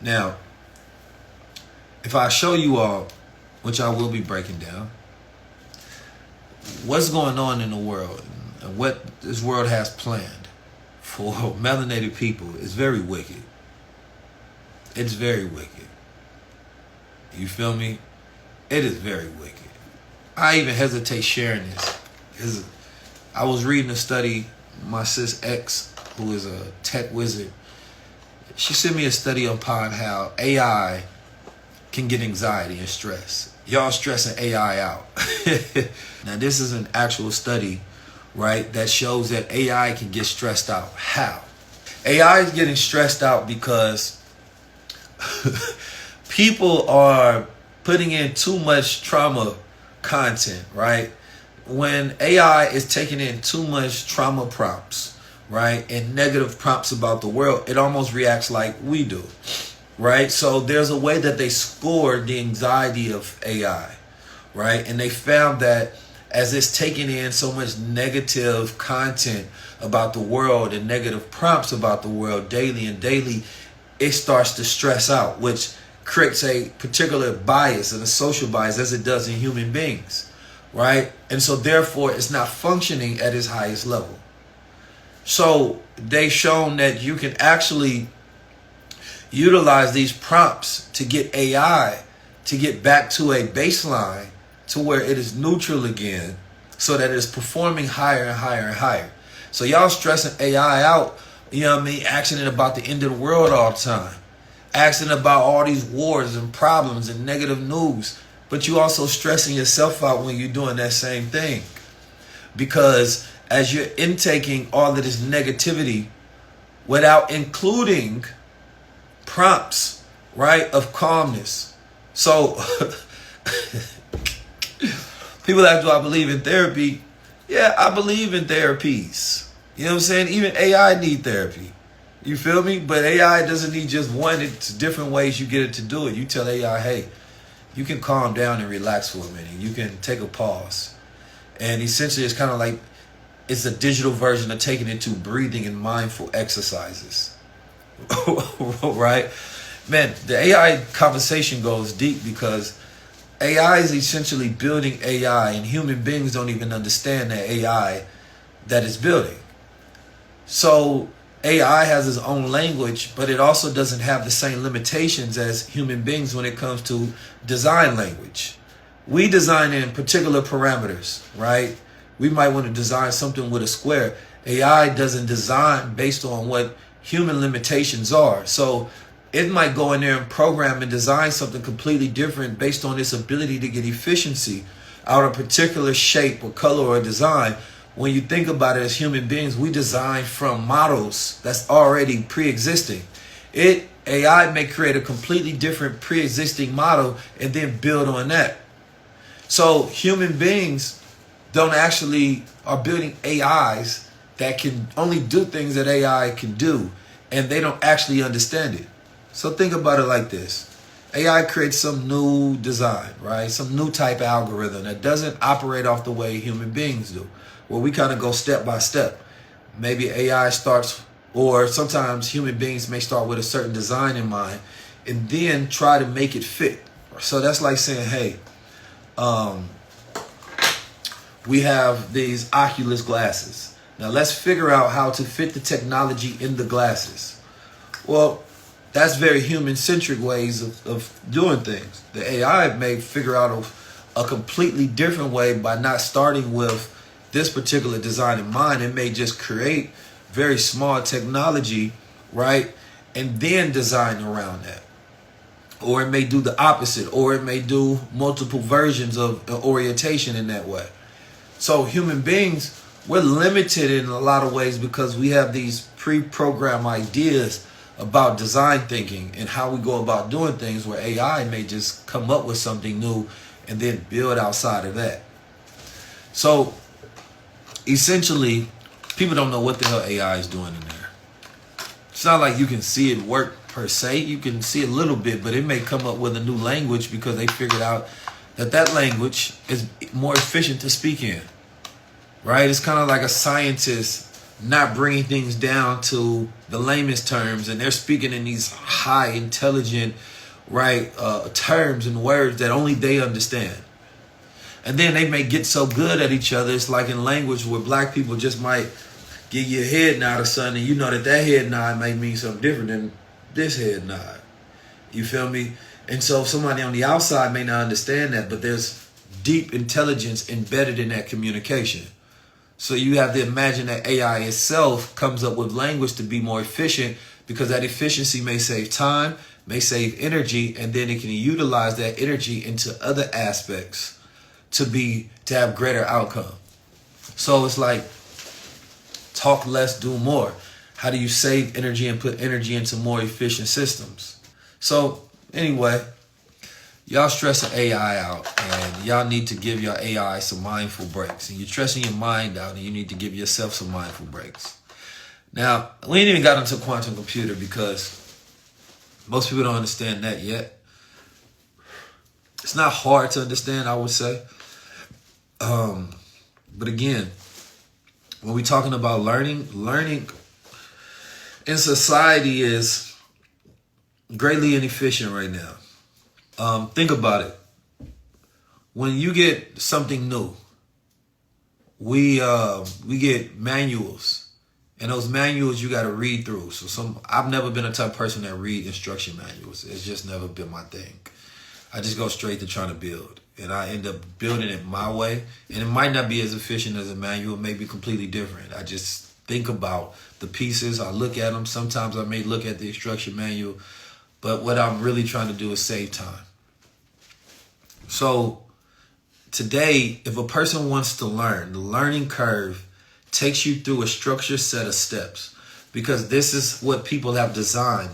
Now, if I show you all, which I will be breaking down, what's going on in the world and what this world has planned for melanated people is very wicked. It's very wicked. You feel me? It is very wicked. I even hesitate sharing this because I was reading a study. My sis X, who is a tech wizard, she sent me a study upon how AI can get anxiety and stress. Y'all stressing AI out. Now, this is an actual study, right, that shows that AI can get stressed out. How? AI is getting stressed out because people are putting in too much trauma content, right? When AI is taking in too much trauma prompts, right, and negative prompts about the world, it almost reacts like we do, right? So there's a way that they score the anxiety of AI, right? And they found that as it's taking in so much negative content about the world and negative prompts about the world daily and daily, it starts to stress out, which creates a particular bias and a social bias as it does in human beings, right? And so therefore it's not functioning at its highest level. So they've shown that you can actually utilize these prompts to get AI to get back to a baseline to where it is neutral again, so that it's performing higher and higher and higher. So y'all stressing AI out, you know what I mean, asking it about the end of the world all the time, asking about all these wars and problems and negative news, but you also stressing yourself out when you're doing that same thing. Because as you're intaking all of this negativity without including prompts, right, of calmness. So people ask, do I believe in therapy? Yeah, I believe in therapies. You know what I'm saying? Even AI need therapy. You feel me? But AI doesn't need just one. It's different ways you get it to do it. You tell AI, hey, you can calm down and relax for a minute. You can take a pause. And essentially it's kind of like, it's a digital version of taking it to breathing and mindful exercises. Right? Man, the AI conversation goes deep because AI is essentially building AI, and human beings don't even understand the AI that it's building. So AI has its own language, but it also doesn't have the same limitations as human beings when it comes to design language. We design in particular parameters, right? We might want to design something with a square. AI doesn't design based on what human limitations are. So it might go in there and program and design something completely different based on its ability to get efficiency out of a particular shape or color or design. When you think about it, as human beings, we design from models that's already pre-existing. AI may create a completely different pre-existing model and then build on that. So human beings are building AIs that can only do things that AI can do, and they don't actually understand it. So think about it like this. AI creates some new design, right? Some new type of algorithm that doesn't operate off the way human beings do, where we kind of go step by step. Maybe AI starts, or sometimes human beings may start with a certain design in mind and then try to make it fit. So that's like saying, hey, we have these Oculus glasses. Now let's figure out how to fit the technology in the glasses. Well, that's very human-centric ways of doing things. The AI may figure out a completely different way by not starting with this particular design in mind. It may just create very small technology, right, and then design around that. Or it may do the opposite, or it may do multiple versions of orientation in that way. So human beings, we're limited in a lot of ways because we have these pre-programmed ideas about design thinking and how we go about doing things, where AI may just come up with something new and then build outside of that. So essentially, people don't know what the hell AI is doing in there. It's not like you can see it work per se. You can see a little bit, but it may come up with a new language because they figured out that language is more efficient to speak in, right? It's kind of like a scientist not bringing things down to the layman's terms, and they're speaking in these high intelligent, right, terms and words that only they understand. And then they may get so good at each other. It's like in language where black people just might give you a head nod or something, and you know that head nod may mean something different than this head nod. You feel me? And so somebody on the outside may not understand that, but there's deep intelligence embedded in that communication. So you have to imagine that AI itself comes up with language to be more efficient, because that efficiency may save time, may save energy, and then it can utilize that energy into other aspects to have greater outcome. So it's like talk less, do more. How do you save energy and put energy into more efficient systems? So anyway, y'all stressing AI out, and y'all need to give your AI some mindful breaks. And you're stressing your mind out, and you need to give yourself some mindful breaks. Now, we ain't even got into quantum computer because most people don't understand that yet. It's not hard to understand, I would say. But again, when we're talking about learning in society is greatly inefficient right now. Think about it. When you get something new, we get manuals, and those manuals you got to read through. So I've never been a type of person that read instruction manuals. It's just never been my thing. I just go straight to trying to build, and I end up building it my way. And it might not be as efficient as a manual. It may be completely different. I just think about the pieces. I look at them. Sometimes I may look at the instruction manual, but what I'm really trying to do is save time. So today, if a person wants to learn, the learning curve takes you through a structured set of steps, because this is what people have designed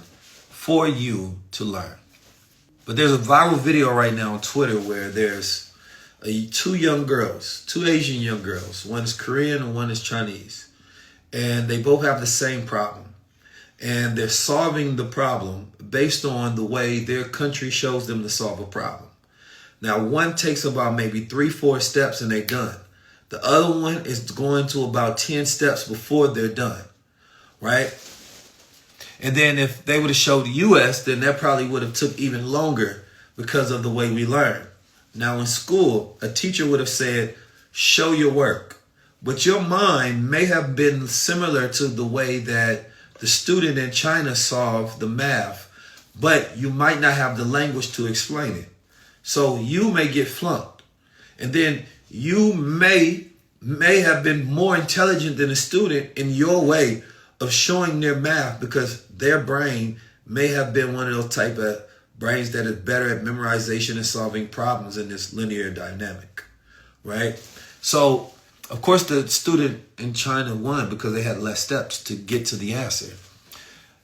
for you to learn. But there's a viral video right now on Twitter where there's two Asian young girls. One is Korean and one is Chinese. And they both have the same problem. And they're solving the problem based on the way their country shows them to solve a problem. Now, one takes about maybe 3-4 steps and they're done. The other one is going to about 10 steps before they're done, right? And then if they would have showed the U.S., then that probably would have took even longer because of the way we learn. Now, in school, a teacher would have said, show your work. But your mind may have been similar to the way that the student in China solved the math, but you might not have the language to explain it. So you may get flunked. And then you may have been more intelligent than a student in your way of showing their math, because their brain may have been one of those type of brains that is better at memorization and solving problems in this linear dynamic, right? So, of course, the student in China won because they had less steps to get to the answer.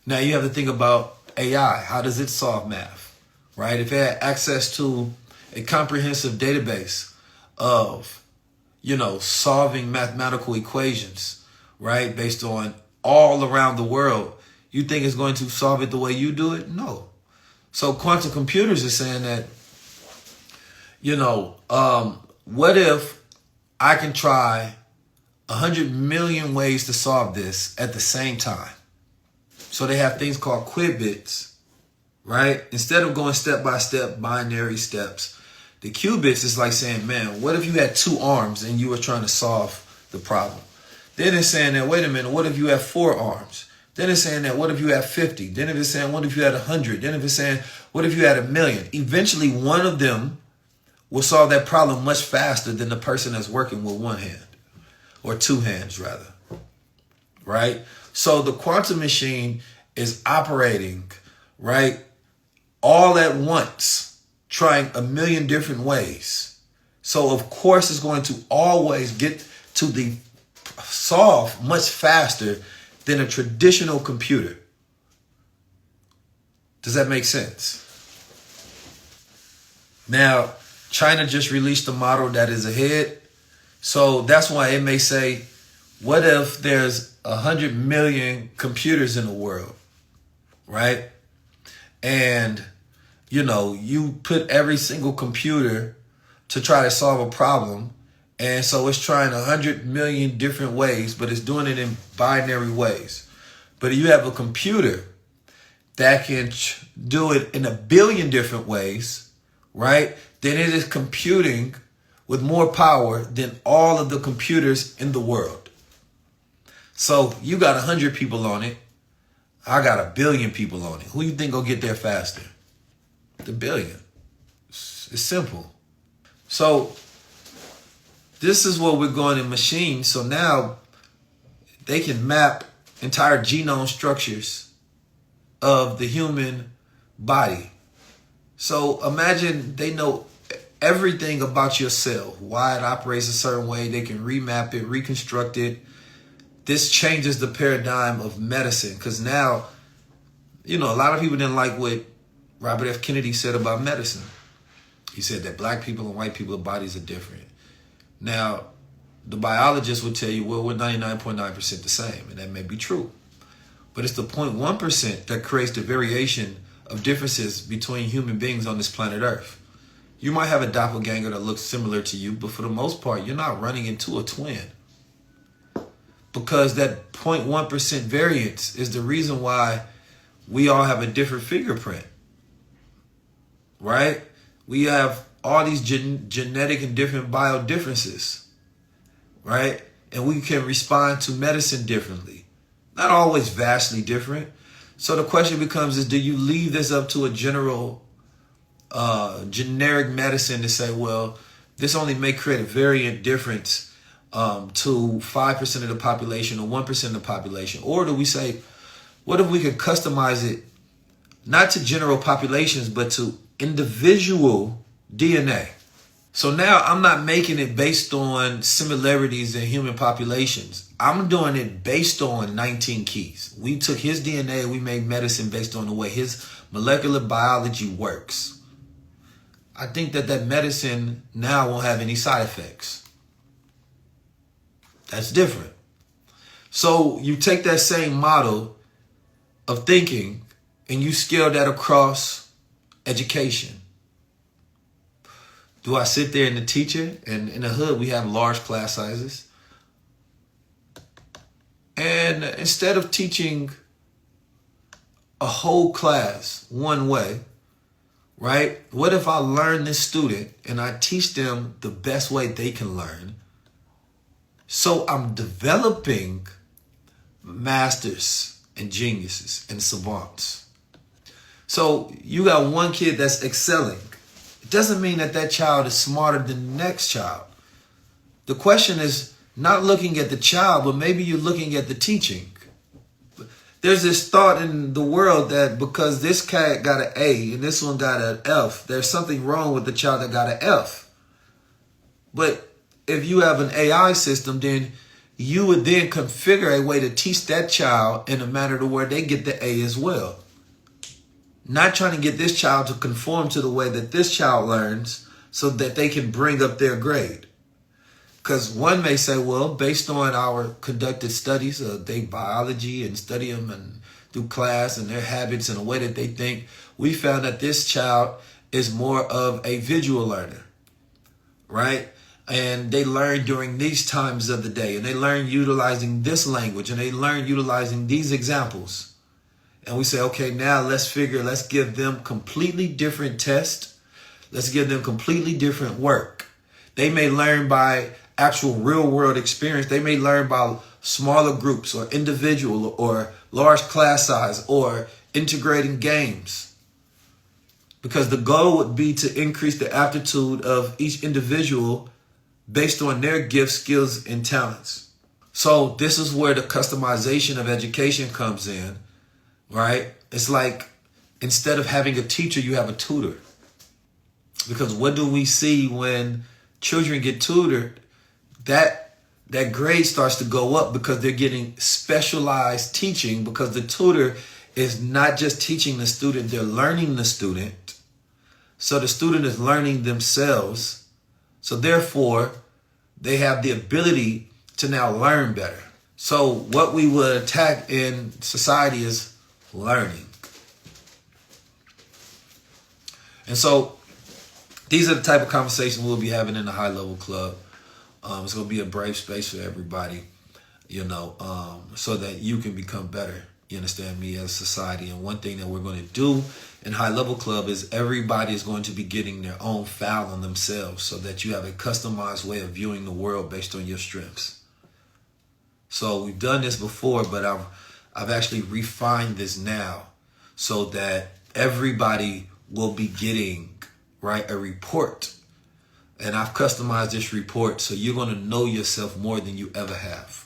Now, you have to think about AI. How does it solve math, right? If it had access to a comprehensive database of, solving mathematical equations, right, based on all around the world, you think it's going to solve it the way you do it? No. So quantum computers are saying that, what if I can try 100 million ways to solve this at the same time? So they have things called qubits, right? Instead of going step by step, binary steps, the qubits is like saying, man, what if you had 2 arms and you were trying to solve the problem? Then it's saying that, wait a minute, what if you have 4 arms? Then it's saying that, what if you have 50? Then if it's saying, what if you had 100? Then if it's saying, what if you had 1,000,000? Eventually, one of them will solve that problem much faster than the person that's working with 1 hand, or 2 hands rather, right? So the quantum machine is operating, right, all at once, trying 1,000,000 different ways. So of course it's going to always get to the solve much faster than a traditional computer. Does that make sense? Now, China just released a model that is ahead. So that's why it may say, what if there's 100 million computers in the world, right? And, you put every single computer to try to solve a problem. And so it's trying 100 million different ways, but it's doing it in binary ways. But if you have a computer that can do it in a billion different ways, right? Then it is computing with more power than all of the computers in the world. So you got 100 people on it. I got 1 billion people on it. Who you think will get there faster? The billion. It's simple. So this is what we're going in machines. So now they can map entire genome structures of the human body. So imagine they know everything about your cell, why it operates a certain way. They can remap it, reconstruct it. This changes the paradigm of medicine because now, a lot of people didn't like what Robert F. Kennedy said about medicine. He said that black people and white people's bodies are different. Now, the biologists would tell you, well, we're 99.9% the same, and that may be true. But it's the 0.1% that creates the variation of differences between human beings on this planet Earth. You might have a doppelganger that looks similar to you, but for the most part, you're not running into a twin. Because that 0.1% variance is the reason why we all have a different fingerprint. Right? We have all these genetic and different bio differences. Right? And we can respond to medicine differently. Not always vastly different. So the question becomes is, do you leave this up to a generic medicine to say, well, this only may create a variant difference to 5% of the population or 1% of the population? Or do we say, what if we could customize it not to general populations, but to individual DNA? So now I'm not making it based on similarities in human populations. I'm doing it based on 19 keys. We took his DNA and we made medicine based on the way his molecular biology works. I think that medicine now won't have any side effects. That's different. So you take that same model of thinking and you scale that across education. Do I sit there and the teacher, and in the hood we have large class sizes, and instead of teaching a whole class one way, right? What if I learn this student and I teach them the best way they can learn? So I'm developing masters and geniuses and savants. So you got one kid that's excelling. It doesn't mean that child is smarter than the next child. The question is not looking at the child, but maybe you're looking at the teaching. There's this thought in the world that because this cat got an A and this one got an F, there's something wrong with the child that got an F. But if you have an AI system, then you would then configure a way to teach that child in a manner to where they get the A as well. Not trying to get this child to conform to the way that this child learns so that they can bring up their grade. Because one may say, well, based on our conducted studies of their biology and study them and through class and their habits and the way that they think, we found that this child is more of a visual learner, right? And they learn during these times of the day, and they learn utilizing this language, and they learn utilizing these examples. And we say, okay, now let's give them completely different tests. Let's give them completely different work. They may learn by actual real world experience. They may learn by smaller groups or individual or large class size or integrating games. Because the goal would be to increase the aptitude of each individual based on their gifts, skills, and talents. So this is where the customization of education comes in, right? It's like instead of having a teacher, you have a tutor. Because what do we see when children get tutored? That grade starts to go up because they're getting specialized teaching, because the tutor is not just teaching the student, they're learning the student. So the student is learning themselves. So therefore, they have the ability to now learn better. So what we would attack in society is learning. And so these are the type of conversations we'll be having in the High Level Club. It's going to be a brave space for everybody, so that you can become better. You understand me, as a society. And one thing that we're going to do in High Level Club is everybody is going to be getting their own file on themselves so that you have a customized way of viewing the world based on your strengths. So we've done this before, but I've actually refined this now so that everybody will be getting, right, a report. And I've customized this report so you're going to know yourself more than you ever have.